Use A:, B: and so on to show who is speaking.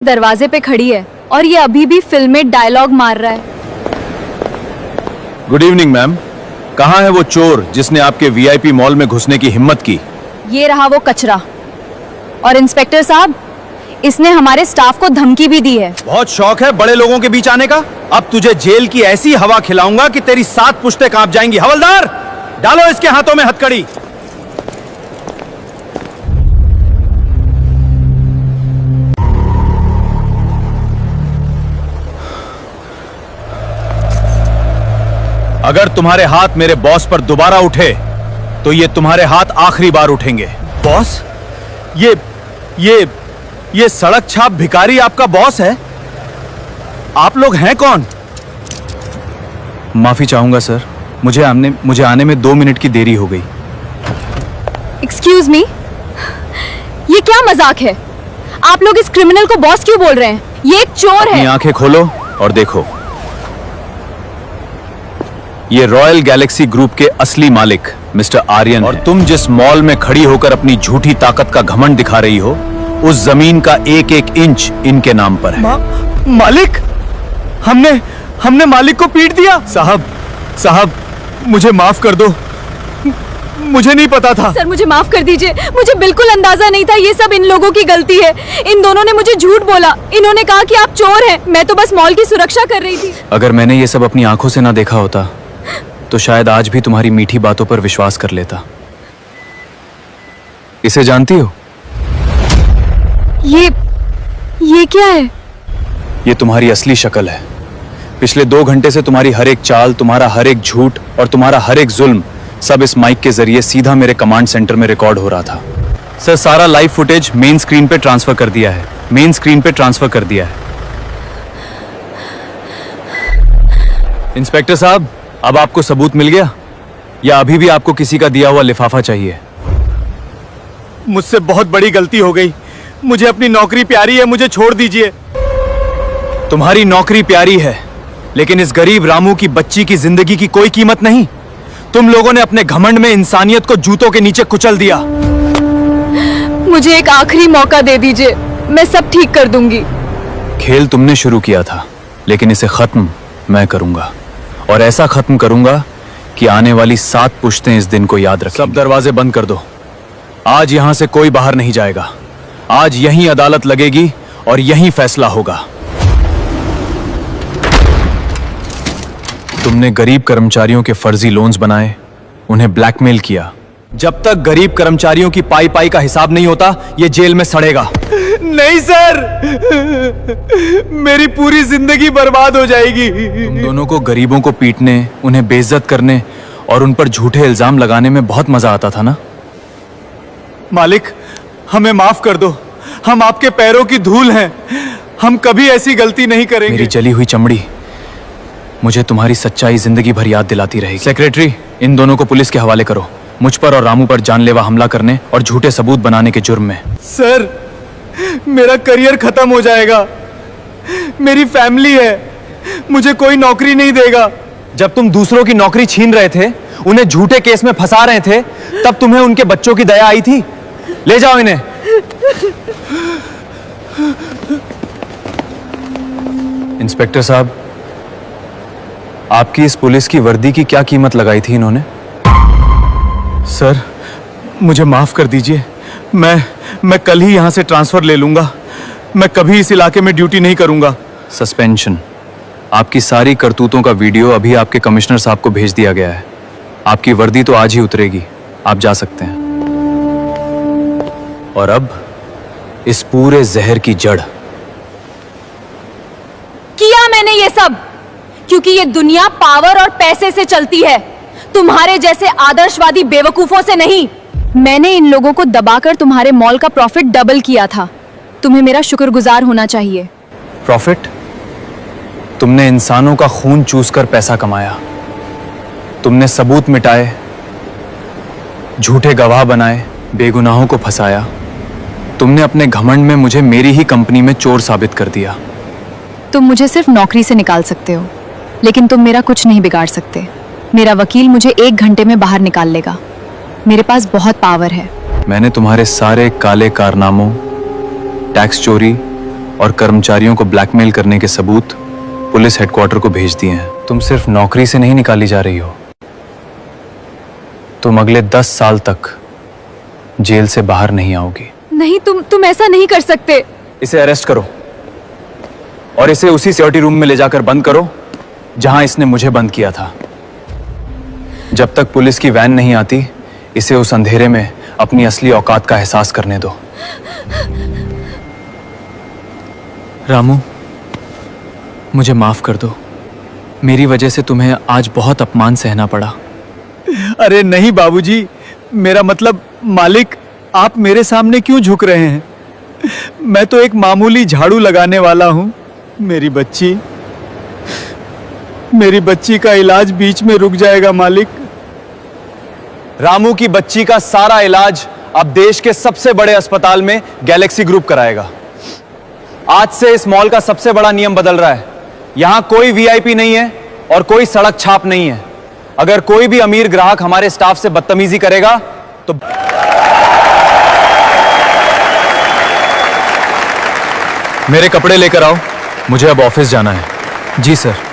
A: दरवाजे पे खड़ी है और ये अभी भी फिल्म में डायलॉग मार रहा है।
B: Good evening ma'am. कहाँ है वो चोर जिसने आपके वीआईपी मॉल में घुसने की हिम्मत की?
A: ये रहा वो कचरा। और इंस्पेक्टर साहब, इसने हमारे स्टाफ को धमकी भी दी है।
B: बहुत शौक है बड़े लोगों के बीच आने का। अब तुझे जेल की ऐसी हवा खिलाऊंगा कि तेरी 7 पुश्तें कांप जाएंगी। हवलदार, डालो इसके हाथों में हथकड़ी। अगर तुम्हारे हाथ मेरे बॉस पर दोबारा उठे तो ये तुम्हारे हाथ आखिरी बार उठेंगे। बॉस? ये सड़क छाप भिखारी आपका बॉस है? आप लोग हैं कौन? माफी चाहूंगा सर, मुझे आने में 2 मिनट की देरी हो गई।
A: एक्सक्यूज मी, ये क्या मजाक है? आप लोग इस क्रिमिनल को बॉस क्यों बोल रहे हैं? ये एक चोर है।
B: अपनी आंखें खोलो और देखो, ये रॉयल गैलेक्सी ग्रुप के असली मालिक मिस्टर आर्यन और तुम जिस मॉल में खड़ी होकर अपनी झूठी ताकत का घमंड दिखा रही हो, उस जमीन का एक एक इंच इनके नाम पर है। मालिक? हमने मालिक को पीट दिया? साहब मुझे माफ कर दो, मुझे नहीं पता था।
A: सर मुझे माफ कर दीजिए, मुझे बिल्कुल अंदाजा नहीं था। ये सब इन लोगों की गलती है। इन दोनों ने मुझे झूठ बोला। इन्होंने कहा कि आप चोर हैं। मैं तो बस मॉल की सुरक्षा कर रही थी।
B: अगर मैंने ये सब अपनी आंखों से ना देखा होता तो शायद आज भी तुम्हारी मीठी बातों पर विश्वास कर लेता। इसे जानती हो?
A: ये क्या है?
B: ये तुम्हारी असली शक्ल है। पिछले 2 घंटे से तुम्हारी हर एक चाल, तुम्हारा हर एक झूठ और तुम्हारा हर एक जुल्म सब इस माइक के जरिए सीधा मेरे कमांड सेंटर में रिकॉर्ड हो रहा था। सर, सारा लाइव फुटेज मेन स्क्रीन पे ट्रांसफर कर दिया है। इंस्पेक्टर साहब, अब आपको सबूत मिल गया या अभी भी आपको किसी का दिया हुआ लिफाफा चाहिए? मुझसे बहुत बड़ी गलती हो गई। मुझे अपनी नौकरी प्यारी है, मुझे छोड़ दीजिए। तुम्हारी नौकरी प्यारी है, लेकिन इस गरीब रामू की बच्ची की जिंदगी की कोई कीमत नहीं। तुम लोगों ने अपने घमंड में इंसानियत को जूतों के नीचे कुचल दिया।
A: मुझे एक आखिरी मौका दे दीजिए, मैं सब ठीक कर दूंगी।
B: खेल तुमने शुरू किया था, लेकिन इसे खत्म मैं करूंगा, और ऐसा खत्म करूंगा कि आने वाली 7 पुश्तें इस दिन को याद रखें। सब दरवाजे बंद कर दो। आज यहां से कोई बाहर नहीं जाएगा। आज यहीं अदालत लगेगी और यहीं फैसला होगा। तुमने गरीब कर्मचारियों के फर्जी लोन्स बनाए, उन्हें ब्लैकमेल किया। जब तक गरीब कर्मचारियों की पाई का हिसाब नहीं होता, ये जेल में सड़ेगा। नहीं सर, मेरी पूरी जिंदगी बर्बाद हो जाएगी। तुम दोनों को गरीबों को पीटने, उन्हें बेइज्जत करने और उन पर झूठे इल्जाम लगाने में बहुत मजा आता था ना? मालिक, हमें माफ कर दो। हम आपके पैरों की धूल हैं। हम कभी ऐसी गलती नहीं करेंगे। मेरी जली हुई चमड़ी मुझे तुम्हारी सच्चाई जिंदगी भर याद दिलाती रहेगी। सेक्रेटरी, इन दोनों को पुलिस के हवाले करो, मुझ पर और रामू पर जानलेवा हमला करने और झूठे सबूत बनाने के जुर्म में। सर, मेरा करियर खत्म हो जाएगा। मेरी फैमिली है, मुझे कोई नौकरी नहीं देगा। जब तुम दूसरों की नौकरी छीन रहे थे, उन्हें झूठे केस में फंसा रहे थे, तब तुम्हें उनके बच्चों की दया आई थी? ले जाओ इन्हें। इंस्पेक्टर साहब, आपकी इस पुलिस की वर्दी की क्या कीमत लगाई थी इन्होंने? सर, मुझे माफ कर दीजिए। मैं कल ही यहां से ट्रांसफर ले लूंगा। मैं कभी इस इलाके में ड्यूटी नहीं करूंगा। सस्पेंशन। आपकी सारी करतूतों का वीडियो अभी आपके कमिश्नर साहब को भेज दिया गया है। आपकी वर्दी तो आज ही उतरेगी, आप जा सकते हैं। और अब इस पूरे जहर की जड़।
A: किया मैंने ये सब क्योंकि ये दुनिया पावर और पैसे से चलती है, तुम्हारे जैसे आदर्शवादी बेवकूफों से नहीं। मैंने इन लोगों को दबाकर तुम्हारे मॉल का प्रॉफिट डबल किया था। तुम्हें मेरा शुक्रगुजार होना चाहिए।
B: प्रॉफिट? तुमने इंसानों का खून चूसकर पैसा कमाया। तुमने सबूत मिटाए, झूठे गवाह बनाए, बेगुनाहों को फंसाया। तुमने अपने घमंड में मुझे मेरी ही कंपनी में चोर साबित कर दिया।
A: तुम मुझे सिर्फ नौकरी से निकाल सकते हो, लेकिन तुम मेरा कुछ नहीं बिगाड़ सकते। मेरा वकील मुझे 1 घंटे में बाहर निकाल लेगा। मेरे पास बहुत पावर है।
B: मैंने तुम्हारे सारे काले कारनामों, टैक्स चोरी और कर्मचारियों को ब्लैकमेल करने के सबूत पुलिस हेडक्वार्टर को भेज दिए हैं। तुम सिर्फ नौकरी से नहीं निकाली जा रही हो, तुम अगले 10 साल तक जेल से बाहर नहीं आओगी।
A: नहीं, तुम ऐसा नहीं कर सकते।
B: इसे अरेस्ट करो और इसे उसी सिक्योरिटी रूम में ले जाकर बंद करो जहां इसने मुझे बंद किया था। जब तक पुलिस की वैन नहीं आती, इसे उस अंधेरे में अपनी असली औकात का एहसास करने दो। रामू, मुझे माफ कर दो। मेरी वजह से तुम्हें आज बहुत अपमान सहना पड़ा।
C: अरे नहीं बाबूजी, मेरा मतलब मालिक, आप मेरे सामने क्यों झुक रहे हैं? मैं तो एक मामूली झाड़ू लगाने वाला हूं। मेरी बच्ची का इलाज बीच में रुक जाएगा मालिक।
B: रामू की बच्ची का सारा इलाज अब देश के सबसे बड़े अस्पताल में गैलेक्सी ग्रुप कराएगा। आज से इस मॉल का सबसे बड़ा नियम बदल रहा है। यहां कोई वीआईपी नहीं है और कोई सड़क छाप नहीं है। अगर कोई भी अमीर ग्राहक हमारे स्टाफ से बदतमीजी करेगा तो मेरे कपड़े लेकर आओ, मुझे अब ऑफिस जाना है।
C: जी सर।